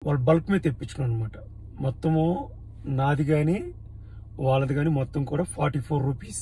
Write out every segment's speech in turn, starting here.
వాళ్ళు బల్క్ మీద తెప్పించుకున్నాను అనమాట. మొత్తము నాది కానీ వాళ్ళది కానీ మొత్తం కూడా 44 rupees.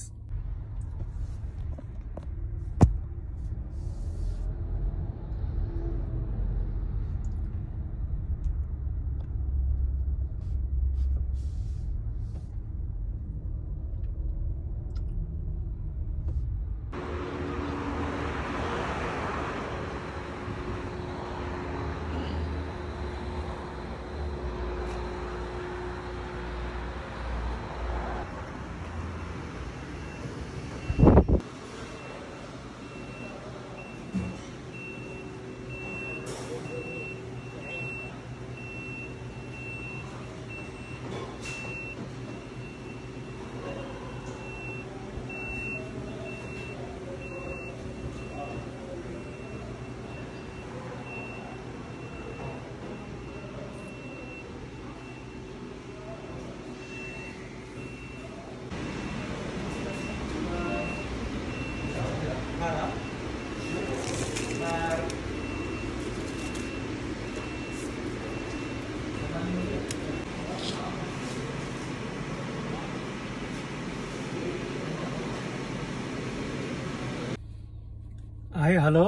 Hi, hello,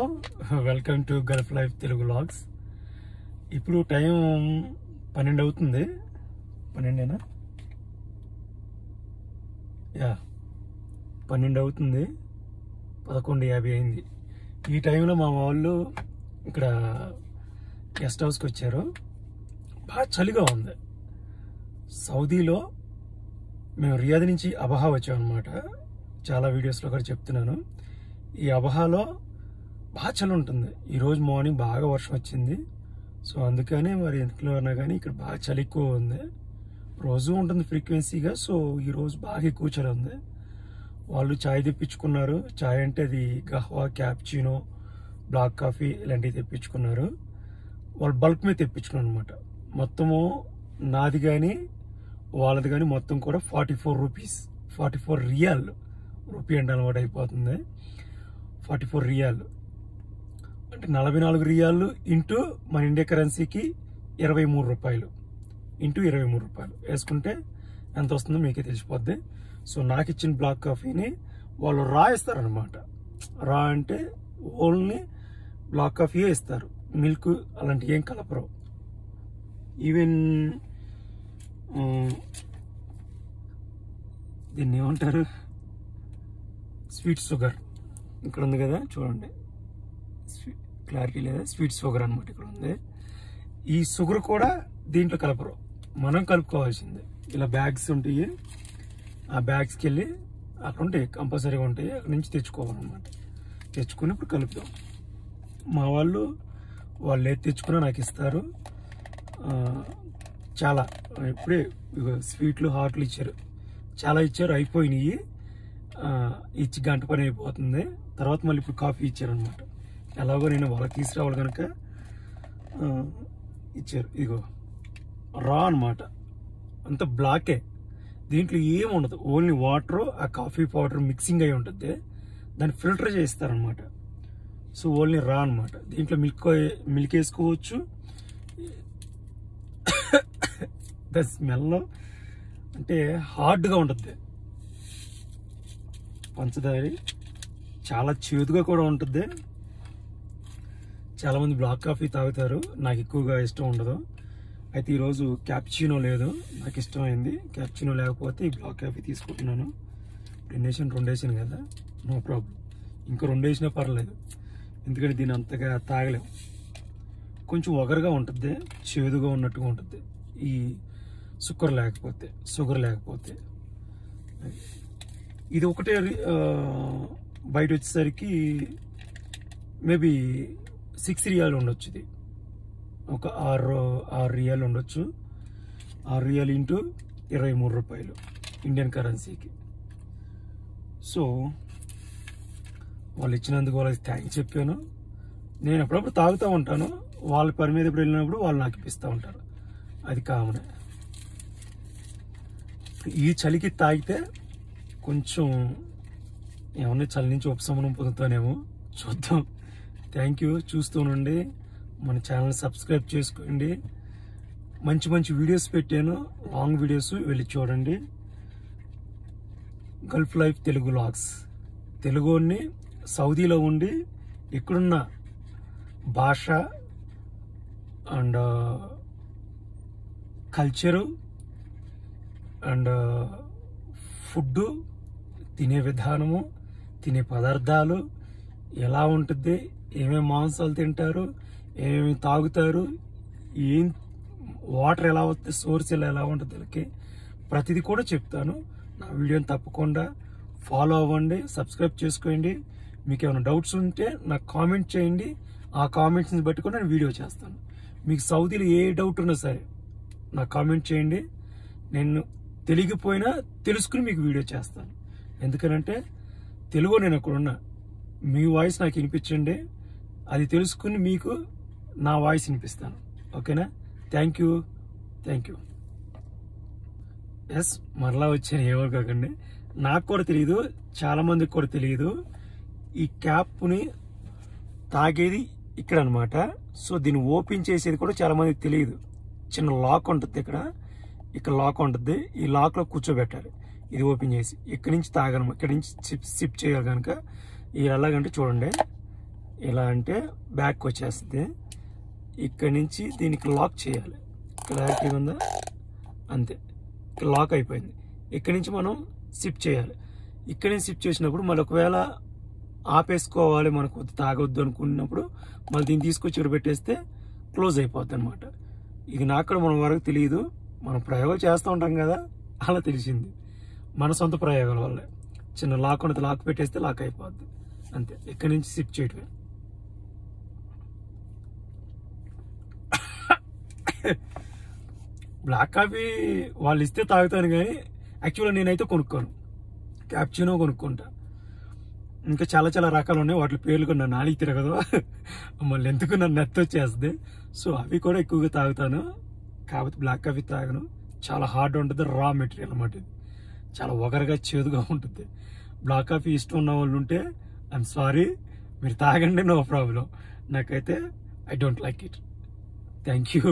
welcome to Gulf life Telugu vlogs. ఇప్పుడు టైం 12 అవుతుంది. 12 అవుతుంది. 11:50 అయింది. ఈ టైంలో మా వాళ్ళు ఇక్కడ గెస్ట్ హౌస్కి వచ్చారు. బాగా చలిగా ఉంది. సౌదీలో మేము రియాద్ నుంచి అబహా వచ్చామన్నమాట. చాలా వీడియోస్లో కూడా చెప్తున్నాను. ఈ అబహాలో బాగా చలి ఉంటుంది. ఈరోజు మార్నింగ్ బాగా వర్షం వచ్చింది. సో అందుకనే మరి ఎందులో అన్నా కానీ ఇక్కడ బాగా చలి ఎక్కువ ఉంది. రోజు ఉంటుంది ఫ్రీక్వెన్సీగా. సో ఈరోజు బాగా ఎక్కువ చలి ఉంది. వాళ్ళు చాయ్ తెప్పించుకున్నారు. చాయ్ అంటే అది గహ్వా, క్యాప్చినో, బ్లాక్ కాఫీ ఇలాంటివి తెప్పించుకున్నారు. వాళ్ళు బల్క్ మీద తెప్పించుకున్నారు అనమాట. మొత్తము నాది కానీ వాళ్ళది కానీ మొత్తం కూడా 44 రూపీస్. 44 రియాల్. రూపీ అంటే అలవాటు అయిపోతుంది. 44 రియాల్ అంటే 44 రియాలు ఇంటూ మన ఇండియా కరెన్సీకి 23 రూపాయలు. ఇంటూ 23 రూపాయలు వేసుకుంటే ఎంత వస్తుందో మీకే తెలిసిపోద్ది. సో నాకు ఇచ్చిన బ్లాక్ కాఫీని వాళ్ళు రా ఇస్తారనమాట. రా అంటే ఓన్లీ బ్లాక్ కాఫీయే ఇస్తారు. మిల్క్ అలాంటివి ఏం కలపరు. ఈవెన్ దీన్ని ఏమంటారు, స్వీట్ షుగర్ ఇక్కడ ఉంది కదా, చూడండి, క్లారిటీ లేదా, స్వీట్ షుగర్ అనమాట ఇక్కడ ఉంది. ఈ షుగర్ కూడా దీంట్లో కలపరు, మనం కలుపుకోవాల్సిందే. ఇలా బ్యాగ్స్ ఉంటాయి, ఆ బ్యాగ్స్కి వెళ్ళి అక్కడ ఉంటాయి, కంపల్సరీగా ఉంటాయి, అక్కడ నుంచి తెచ్చుకోవాలన్నమాట. తెచ్చుకుని ఇప్పుడు కలుపుతాం. మా వాళ్ళు ఏది తెచ్చుకున్నా నాకు ఇస్తారు. చాలా ఇప్పుడే స్వీట్లు, హాట్లు ఇచ్చారు, చాలా ఇచ్చారు, అయిపోయినాయి. ఇచ్చి గంట పని అయిపోతుంది. తర్వాత మళ్ళీ ఇప్పుడు కాఫీ ఇచ్చారనమాట. ఎలాగో నేను వాళ్ళకి తీసుకురావాలి కనుక ఇచ్చారు. ఇదిగో రా అనమాట, అంత బ్లాకే. దీంట్లో ఏమి ఉండదు, ఓన్లీ వాటర్, ఆ కాఫీ పౌడర్ మిక్సింగ్ అయి ఉంటుంది. దాన్ని ఫిల్టర్ చేస్తారనమాట. సో ఓన్లీ రా అనమాట. దీంట్లో మిల్క్ వేసుకోవచ్చు. ద స్మెల్ అంటే హార్డ్గా ఉంటుంది. పంచదారి చాలా చేదుగా కూడా ఉంటుంది. చాలామంది బ్లాక్ కాఫీ తాగుతారు, నాకు ఎక్కువగా ఇష్టం ఉండదు. అయితే ఈరోజు క్యాప్చినో లేదు, నాకు ఇష్టమైంది. క్యాప్చినో లేకపోతే ఈ బ్లాక్ కాఫీ తీసుకుంటున్నాను. 2 వేసాను కదా, నో ప్రాబ్లం. ఇంకా 2 వేసినా పర్లేదు, ఎందుకంటే దీన్ని అంతగా తాగలేము. కొంచెం ఒగరుగా ఉంటుంది, చేదుగా ఉన్నట్టుగా ఉంటుంది ఈ షుగర్ లేకపోతే. ఇది ఒకటే బయట వచ్చేసరికి మేబీ 6 రియాలు ఉండొచ్చు. ఇది ఒక 6 రియాలు ఉండొచ్చు. 6 రియాలు ఇంటూ 23 రూపాయలు ఇండియన్ కరెన్సీకి. సో వాళ్ళు ఇచ్చినందుకు వాళ్ళకి థ్యాంక్స్ చెప్పాను. నేను అప్పుడప్పుడు తాగుతూ ఉంటాను. వాళ్ళ పని మీద ఇప్పుడు వెళ్ళినప్పుడు వాళ్ళు నాకు ఇప్పిస్తూ ఉంటారు, అది కామనే. ఈ చలికి తాగితే కొంచెం ఏమన్నా చలి నుంచి ఉపశమనం పొందుతానేమో, చూద్దాం. Thank you. చూస్తూనండి, మన ఛానల్ సబ్స్క్రైబ్ చేసుకోండి. మంచి మంచి వీడియోస్ పెట్టాను, లాంగ్ వీడియోస్, వెళ్ళి చూడండి. Gulf life Telugu vlogs. తెలుగుని సౌదీలో ఉండి ఇక్కడున్న భాష అండ్ కల్చరు అండ్ ఫుడ్, తినే విధానము, తినే పదార్థాలు ఎలా ఉంటుంది, ఏమేమి మాంసాలు తింటారు, ఏమేమి తాగుతారు, ఏం వాటర్ ఎలా వస్తుంది, సోర్స్ ఎలా ఉంటుంది, వీళ్ళకి ప్రతిదీ కూడా చెప్తాను. నా వీడియోని తప్పకుండా ఫాలో అవ్వండి, సబ్స్క్రైబ్ చేసుకోండి. మీకు ఏమైనా డౌట్స్ ఉంటే నాకు కామెంట్ చేయండి. ఆ కామెంట్స్ని బట్టి కూడా నేను వీడియో చేస్తాను. మీకు సౌదీలో ఏ డౌట్ ఉన్నా సరే నాకు కామెంట్ చేయండి. నేను తెలియకపోయినా తెలుసుకుని మీకు వీడియో చేస్తాను. ఎందుకనంటే తెలుగు నేను అక్కడ ఉన్నా, మీ వాయిస్ నాకు వినిపించండి, అది తెలుసుకుని మీకు నా వాయిస్ వినిపిస్తాను. ఓకేనా? Thank you. ఎస్, మరలా వచ్చాను, ఎవరు కాకండి. నాకు కూడా తెలియదు, చాలా మందికి కూడా తెలియదు. ఈ క్యాప్ని తాగేది ఇక్కడ అనమాట. సో దీన్ని ఓపెన్ చేసేది కూడా చాలా మందికి తెలియదు. చిన్న లాక్ ఉంటుంది, ఇక్కడ లాక్ ఉంటుంది. ఈ లాక్లో కూర్చోబెట్టాలి. ఇది ఓపెన్ చేసి ఇక్కడి నుంచి తాగను, ఇక్కడి నుంచి సిప్ చేయాలి. కనుక ఇది ఎలాగంటే చూడండి, ఇలా అంటే బ్యాక్ వచ్చేస్తుంది. ఇక్కడి నుంచి దీనికి లాక్ చేయాలి. క్లారిటీ ఉందా? అంతే, లాక్ అయిపోయింది. ఇక్కడి నుంచి మనం సిప్ చేయాలి. ఇక్కడి నుంచి సిప్ చేసినప్పుడు మళ్ళీ ఒకవేళ ఆపేసుకోవాలి, మనకు తాగొద్దు అనుకున్నప్పుడు మళ్ళీ దీన్ని తీసుకొచ్చి ఇక్కడ పెట్టేస్తే క్లోజ్ అయిపోద్ది అనమాట. ఇది నాకు కూడా మన వరకు తెలియదు, మనం ప్రయోగాలు చేస్తూ ఉంటాం కదా, అలా తెలిసింది మన సొంత ప్రయోగాల వల్లే. చిన్న లాక్ ఉన్నది, లాక్ పెట్టేస్తే లాక్ అయిపోద్ది, అంతే. ఇక్కడి నుంచి సిప్ చేయటమే. బ్లాక్ కాఫీ వాళ్ళు ఇస్తే తాగుతాను, కానీ యాక్చువల్గా నేనైతే కొనుక్కోను. క్యాప్చినో కొనుక్కుంటా. ఇంకా చాలా చాలా రకాలు ఉన్నాయి, వాటి పేర్లు కూడా నన్ను నాలికి తిరగదు, మళ్ళీ ఎందుకు నన్ను నెత్తి వచ్చేస్తుంది. సో అవి కూడా ఎక్కువగా తాగుతాను. కాకపోతే బ్లాక్ కాఫీ తాగను, చాలా హార్డ్ ఉంటుంది, రా మెటీరియల్ అన్నమాట. ఇది చాలా ఒగరుగా చేదుగా ఉంటుంది. బ్లాక్ కాఫీ ఇష్టం ఉన్న వాళ్ళు ఉంటే ఐఎమ్ సారీ, మీరు తాగండి, నో ప్రాబ్లం. నాకైతే I don't like it. Thank you.